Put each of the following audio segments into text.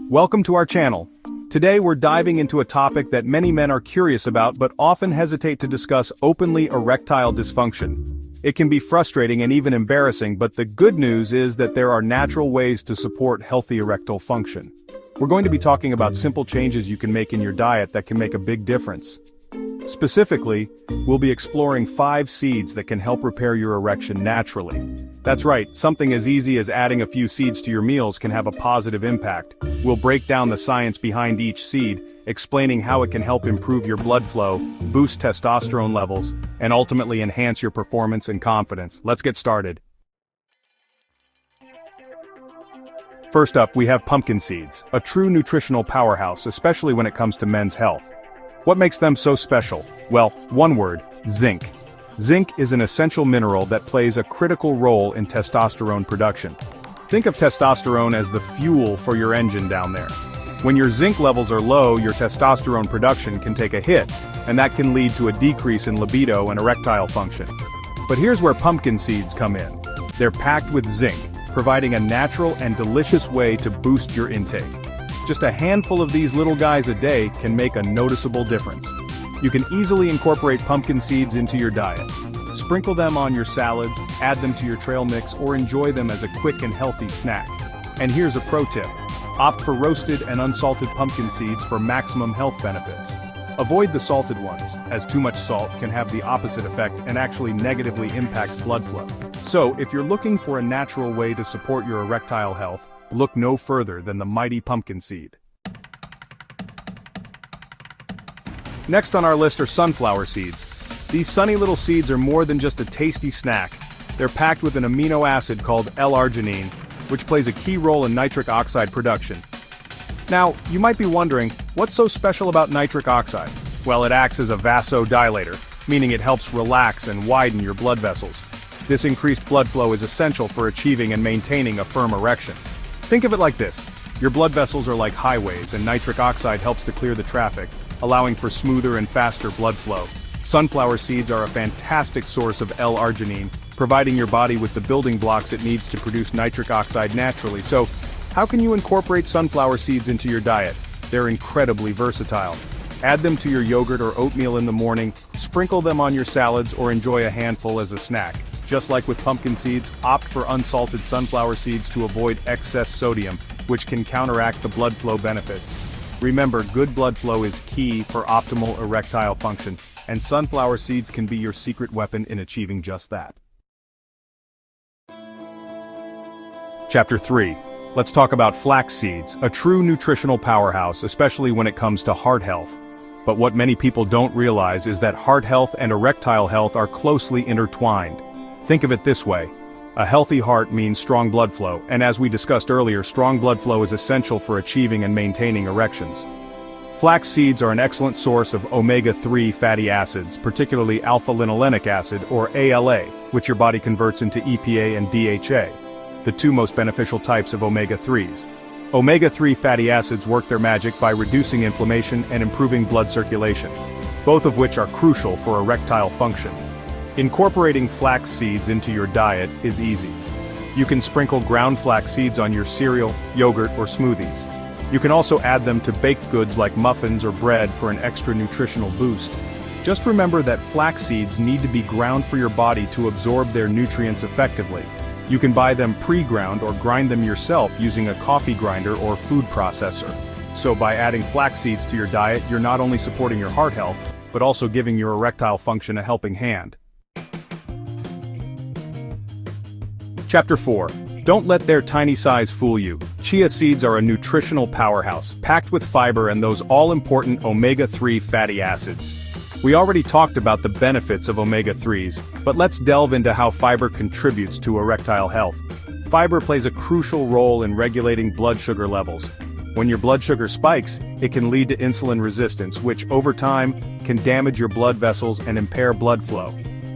Welcome to our channel. Today we're diving into a topic that many men are curious about but often hesitate to discuss openly: erectile dysfunction. It can be frustrating and even embarrassing, but the good news is that there are natural ways to support healthy erectile function. We're going to be talking about simple changes you can make in your diet that can make a big difference. Specifically, we'll be exploring 5 seeds that can help repair your erection naturally. That's right, something as easy as adding a few seeds to your meals can have a positive impact. We'll break down the science behind each seed, explaining how it can help improve your blood flow, boost testosterone levels, and ultimately enhance your performance and confidence. Let's get started. First up, we have pumpkin seeds, a true nutritional powerhouse, especially when it comes to men's health. What makes them so special? Well, one word: zinc. Zinc is an essential mineral that plays a critical role in testosterone production. Think of testosterone as the fuel for your engine down there. When your zinc levels are low, your testosterone production can take a hit, and that can lead to a decrease in libido and erectile function. But here's where pumpkin seeds come in. They're packed with zinc, providing a natural and delicious way to boost your intake. Just a handful of these little guys a day can make a noticeable difference. You can easily incorporate pumpkin seeds into your diet. Sprinkle them on your salads, add them to your trail mix, or enjoy them as a quick and healthy snack. And here's a pro tip: opt for roasted and unsalted pumpkin seeds for maximum health benefits. Avoid the salted ones, as too much salt can have the opposite effect and actually negatively impact blood flow. So, if you're looking for a natural way to support your erectile health, look no further than the mighty pumpkin seed. Next on our list are sunflower seeds. These sunny little seeds are more than just a tasty snack. They're packed with an amino acid called L-arginine, which plays a key role in nitric oxide production. Now, you might be wondering, what's so special about nitric oxide? Well, it acts as a vasodilator, meaning it helps relax and widen your blood vessels. This increased blood flow is essential for achieving and maintaining a firm erection. Think of it like this: your blood vessels are like highways, and nitric oxide helps to clear the traffic, allowing for smoother and faster blood flow. Sunflower seeds are a fantastic source of L-arginine, providing your body with the building blocks it needs to produce nitric oxide naturally. So, how can you incorporate sunflower seeds into your diet? They're incredibly versatile. Add them to your yogurt or oatmeal in the morning, sprinkle them on your salads, or enjoy a handful as a snack. Just like with pumpkin seeds, opt for unsalted sunflower seeds to avoid excess sodium, which can counteract the blood flow benefits. Remember, good blood flow is key for optimal erectile function, and sunflower seeds can be your secret weapon in achieving just that. Chapter 3. Let's talk about flax seeds, a true nutritional powerhouse, especially when it comes to heart health. But what many people don't realize is that heart health and erectile health are closely intertwined. Think of it this way: a healthy heart means strong blood flow, and as we discussed earlier, strong blood flow is essential for achieving and maintaining erections. Flax seeds are an excellent source of omega-3 fatty acids, particularly alpha-linolenic acid, or ALA, which your body converts into EPA and DHA, the two most beneficial types of omega-3s. Omega-3 fatty acids work their magic by reducing inflammation and improving blood circulation, both of which are crucial for erectile function. Incorporating flax seeds into your diet is easy. You can sprinkle ground flax seeds on your cereal, yogurt, or smoothies. You can also add them to baked goods like muffins or bread for an extra nutritional boost. Just remember that flax seeds need to be ground for your body to absorb their nutrients effectively. You can buy them pre-ground or grind them yourself using a coffee grinder or food processor. So by adding flax seeds to your diet, you're not only supporting your heart health, but also giving your erectile function a helping hand. Chapter 4. Don't let their tiny size fool you. Chia seeds are a nutritional powerhouse, packed with fiber and those all-important omega-3 fatty acids. We already talked about the benefits of omega-3s, but let's delve into how fiber contributes to erectile health. Fiber plays a crucial role in regulating blood sugar levels. When your blood sugar spikes, it can lead to insulin resistance, which over time can damage your blood vessels and impair blood flow.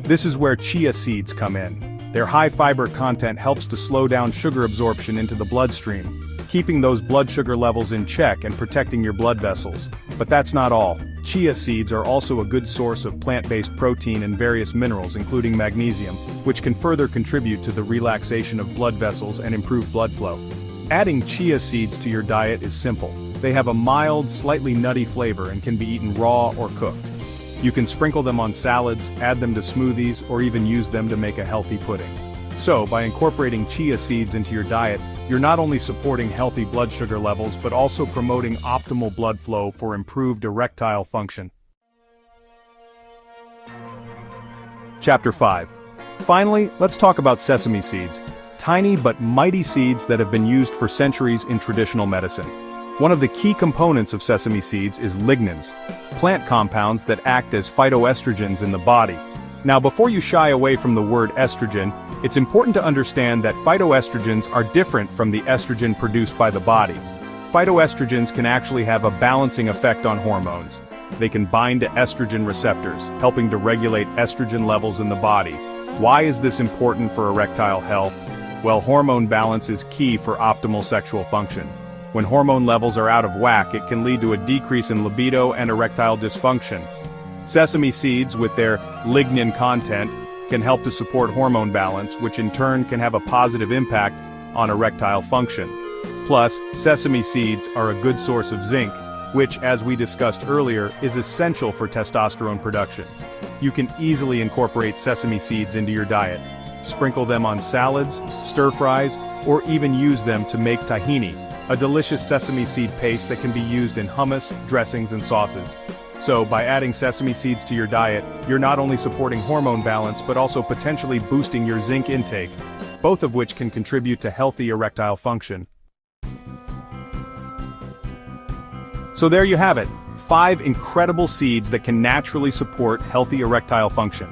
This is where chia seeds come in. Their high fiber content helps to slow down sugar absorption into the bloodstream, keeping those blood sugar levels in check and protecting your blood vessels. But that's not all. Chia seeds are also a good source of plant-based protein and various minerals, including magnesium, which can further contribute to the relaxation of blood vessels and improve blood flow. Adding chia seeds to your diet is simple. They have a mild, slightly nutty flavor and can be eaten raw or cooked. You can sprinkle them on salads, add them to smoothies, or even use them to make a healthy pudding. So, by incorporating chia seeds into your diet, you're not only supporting healthy blood sugar levels but also promoting optimal blood flow for improved erectile function. Chapter 5. Finally, let's talk about sesame seeds. Tiny but mighty seeds that have been used for centuries in traditional medicine. One of the key components of sesame seeds is lignans, plant compounds that act as phytoestrogens in the body. Now, before you shy away from the word estrogen, it's important to understand that phytoestrogens are different from the estrogen produced by the body. Phytoestrogens can actually have a balancing effect on hormones. They can bind to estrogen receptors, helping to regulate estrogen levels in the body. Why is this important for erectile health? Well, hormone balance is key for optimal sexual function. When hormone levels are out of whack, it can lead to a decrease in libido and erectile dysfunction. Sesame seeds, with their lignin content, can help to support hormone balance, which in turn can have a positive impact on erectile function. Plus, sesame seeds are a good source of zinc, which, as we discussed earlier, is essential for testosterone production. You can easily incorporate sesame seeds into your diet. Sprinkle them on salads, stir-fries, or even use them to make tahini, a delicious sesame seed paste that can be used in hummus, dressings, and sauces. So, by adding sesame seeds to your diet, you're not only supporting hormone balance but also potentially boosting your zinc intake, both of which can contribute to healthy erectile function. So there you have it, 5 incredible seeds that can naturally support healthy erectile function.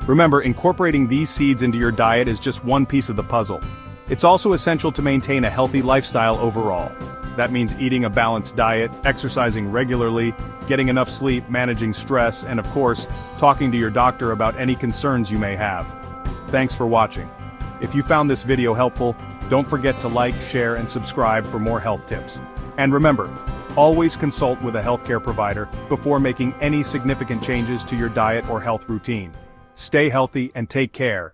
Remember, incorporating these seeds into your diet is just one piece of the puzzle. It's also essential to maintain a healthy lifestyle overall. That means eating a balanced diet, exercising regularly, getting enough sleep, managing stress, and of course, talking to your doctor about any concerns you may have. Thanks for watching. If you found this video helpful, don't forget to like, share, and subscribe for more health tips. And remember, always consult with a healthcare provider before making any significant changes to your diet or health routine. Stay healthy and take care.